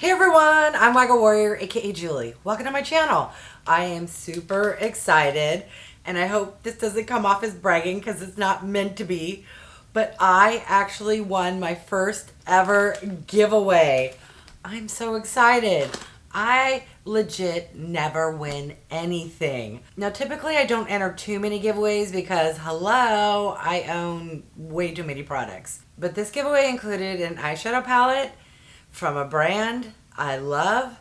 Hey everyone, I'm Wygo Warrior, aka Julie. Welcome to my channel. I am super excited, and I hope this doesn't come off as bragging because it's not meant to be, but I actually won my first ever giveaway. I'm so excited. I legit never win anything. Now, typically I don't enter too many giveaways because, hello, I own way too many products. But this giveaway included an eyeshadow palette from a brand I love,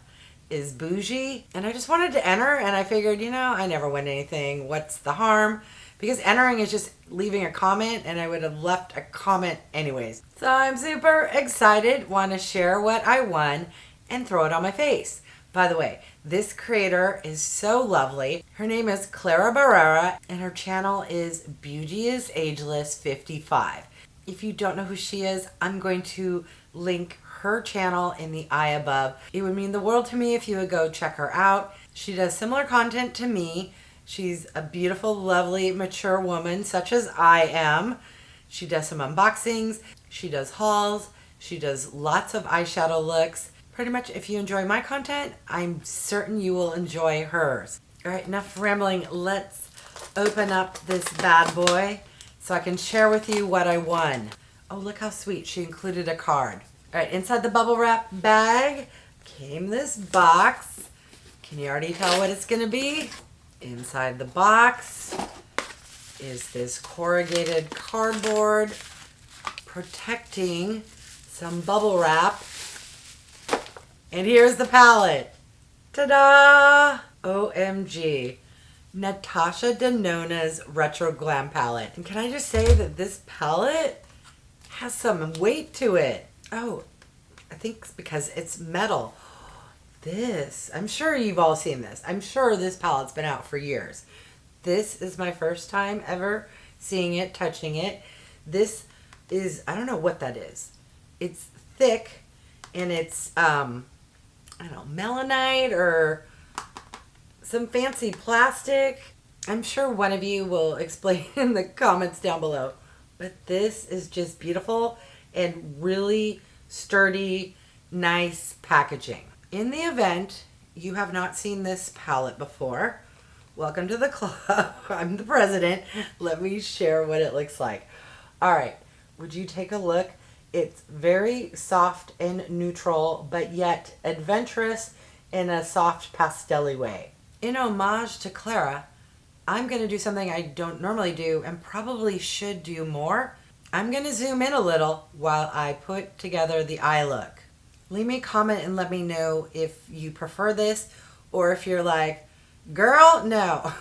is bougie, and I just wanted to enter, and I figured, I never win anything. What's the harm? Because entering is just leaving a comment, and I would have left a comment anyways. So I'm super excited, want to share what I won and throw it on my face. By the way, this creator is so lovely. Her name is Clara Barrera, and her channel is Beauty is Ageless 55. If you don't know who she is, I'm going to link her channel in the eye above. It would mean the world to me if you would go check her out. She does similar content to me. She's a beautiful, lovely, mature woman such as I am. She does some unboxings. She does hauls. She does lots of eyeshadow looks. Pretty much if you enjoy my content, I'm certain you will enjoy hers. All right, enough rambling. Let's open up this bad boy so I can share with you what I won. Oh, look how sweet. She included a card. All right, inside the bubble wrap bag came this box. Can you already tell what it's gonna be? Inside the box is this corrugated cardboard protecting some bubble wrap. And here's the palette. Ta-da! OMG. Natasha Denona's Retro Glam palette. And can I just say that this palette has some weight to it. Oh, I think it's because it's metal. This, I'm sure you've all seen this. I'm sure this palette's been out for years. This is my first time ever seeing it, touching it. This is, I don't know what that is. It's thick and it's, I don't know, melanite or some fancy plastic. I'm sure one of you will explain in the comments down below. But this is just beautiful and really sturdy, nice packaging. In the event you have not seen this palette before, welcome to the club. I'm the president. Let me share what it looks like. All right, would you take a look? It's very soft and neutral, but yet adventurous in a soft pastel-y way. In homage to Clara, I'm going to do something I don't normally do and probably should do more. I'm going to zoom in a little while I put together the eye look. Leave me a comment and let me know if you prefer this or if you're like, girl, no,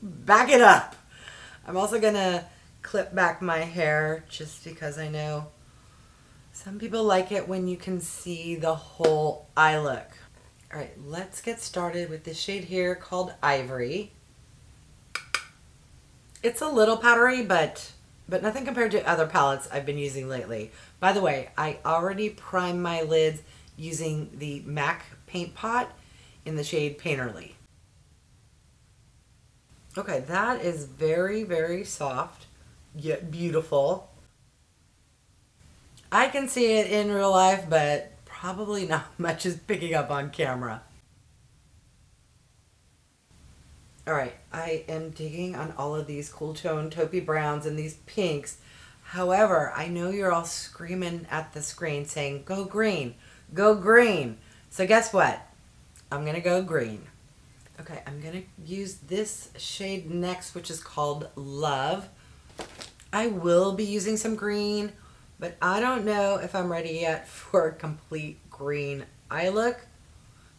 back it up. I'm also going to clip back my hair just because I know some people like it when you can see the whole eye look. All right, let's get started with this shade here called Ivory. It's a little powdery, but nothing compared to other palettes I've been using lately. By the way, I already primed my lids using the MAC paint pot in the shade Painterly. Okay, that is very, very soft, yet beautiful. I can see it in real life, but probably not much is picking up on camera. All right, I am digging on all of these cool tone taupey browns and these pinks. However, I know you're all screaming at the screen saying, go green, go green. So guess what? I'm gonna go green. Okay, I'm gonna use this shade next, which is called Love. I will be using some green, but I don't know if I'm ready yet for a complete green eye look.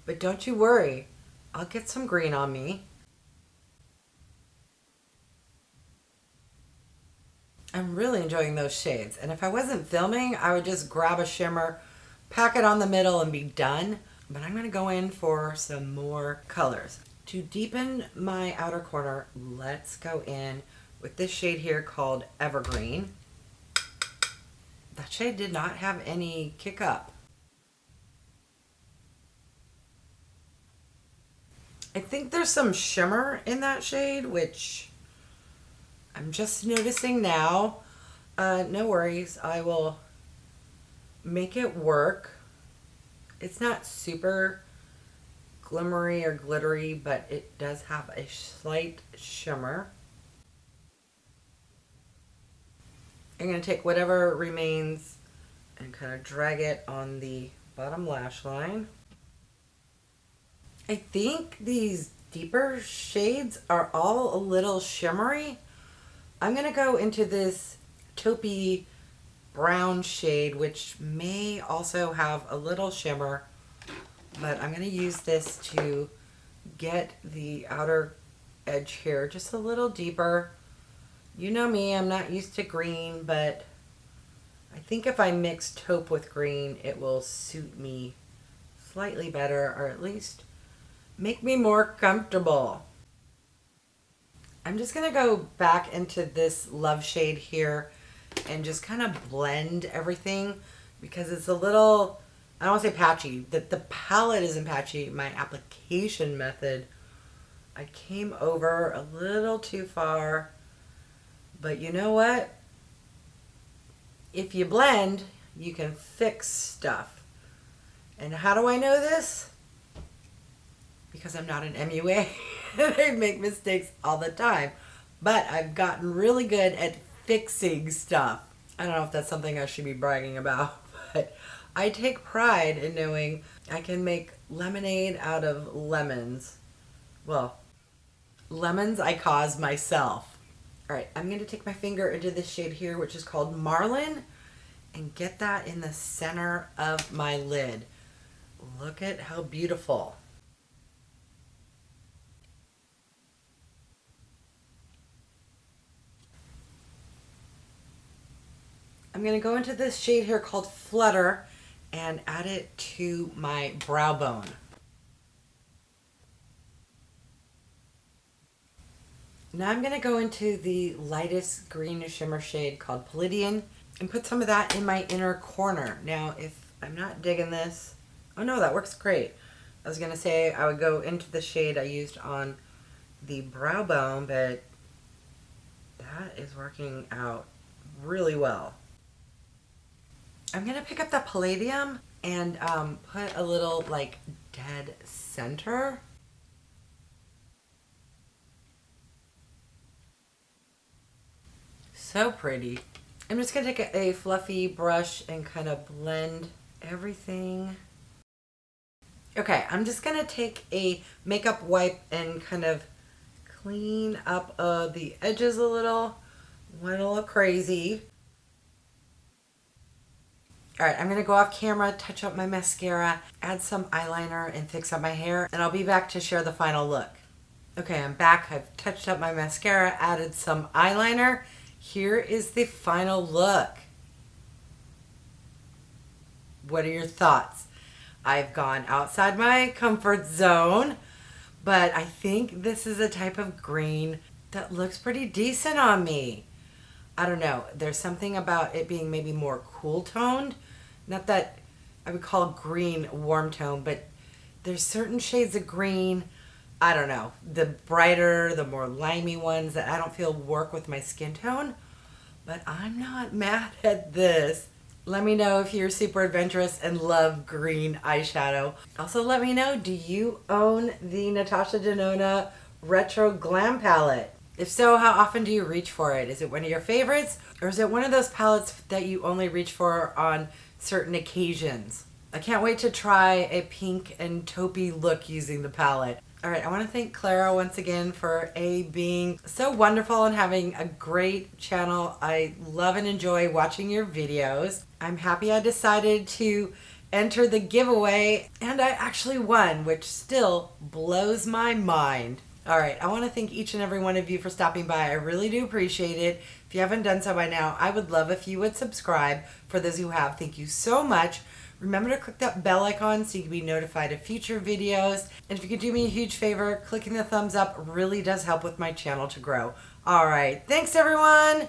But don't you worry, I'll get some green on me. I'm really enjoying those shades. And if I wasn't filming, I would just grab a shimmer, pack it on the middle and be done. But I'm going to go in for some more colors. To deepen my outer corner, let's go in with this shade here called Evergreen. That shade did not have any kick up. I think there's some shimmer in that shade, which I'm just noticing now. No worries, I will make it work. It's not super glimmery or glittery, but it does have a slight shimmer. I'm going to take whatever remains and kind of drag it on the bottom lash line. I think these deeper shades are all a little shimmery. I'm going to go into this taupey brown shade, which may also have a little shimmer, but I'm going to use this to get the outer edge here just a little deeper. You know me, I'm not used to green, but I think if I mix taupe with green, it will suit me slightly better, or at least make me more comfortable. I'm just going to go back into this love shade here and just kind of blend everything because it's a little, I don't want to say patchy. The palette isn't patchy. My application method, I came over a little too far. But you know what? If you blend, you can fix stuff. And how do I know this? Because I'm not an MUA. I make mistakes all the time. But I've gotten really good at fixing stuff. I don't know if that's something I should be bragging about, but I take pride in knowing I can make lemonade out of lemons. Well, lemons I cause myself. All right, I'm going to take my finger into this shade here, which is called Marlin, and get that in the center of my lid. Look at how beautiful. I'm going to go into this shade here called Flutter and add it to my brow bone. Now I'm going to go into the lightest green shimmer shade called Palladian and put some of that in my inner corner. Now, if I'm not digging this, oh no, that works great. I was going to say I would go into the shade I used on the brow bone, but that is working out really well. I'm going to pick up the Palladium and put a little like dead center. So pretty. I'm just going to take a fluffy brush and kind of blend everything. Okay, I'm just going to take a makeup wipe and kind of clean up the edges a little. Went a little crazy. All right, I'm going to go off camera, touch up my mascara, add some eyeliner, and fix up my hair, and I'll be back to share the final look. Okay, I'm back. I've touched up my mascara, added some eyeliner. Here is the final look. What are your thoughts? I've gone outside my comfort zone, but I think this is a type of green that looks pretty decent on me. I don't know. There's something about it being maybe more cool toned. Not that I would call green warm tone, but there's certain shades of green, I don't know, the brighter, the more limey ones that I don't feel work with my skin tone. But I'm not mad at this. Let me know if you're super adventurous and love green eyeshadow. Also, let me know, do you own the Natasha Denona Retro Glam palette? If so, how often do you reach for it? Is it one of your favorites? Or is it one of those palettes that you only reach for on certain occasions? I can't wait to try a pink and taupey look using the palette. All right, I want to thank Clara once again for being so wonderful and having a great channel. I love and enjoy watching your videos. I'm happy I decided to enter the giveaway and I actually won, which still blows my mind. All right, I want to thank each and every one of you for stopping by. I really do appreciate it. If you haven't done so by now, I would love if you would subscribe. For those who have, thank you so much. Remember to click that bell icon so you can be notified of future videos. And if you could do me a huge favor, clicking the thumbs up really does help with my channel to grow. All right, thanks everyone.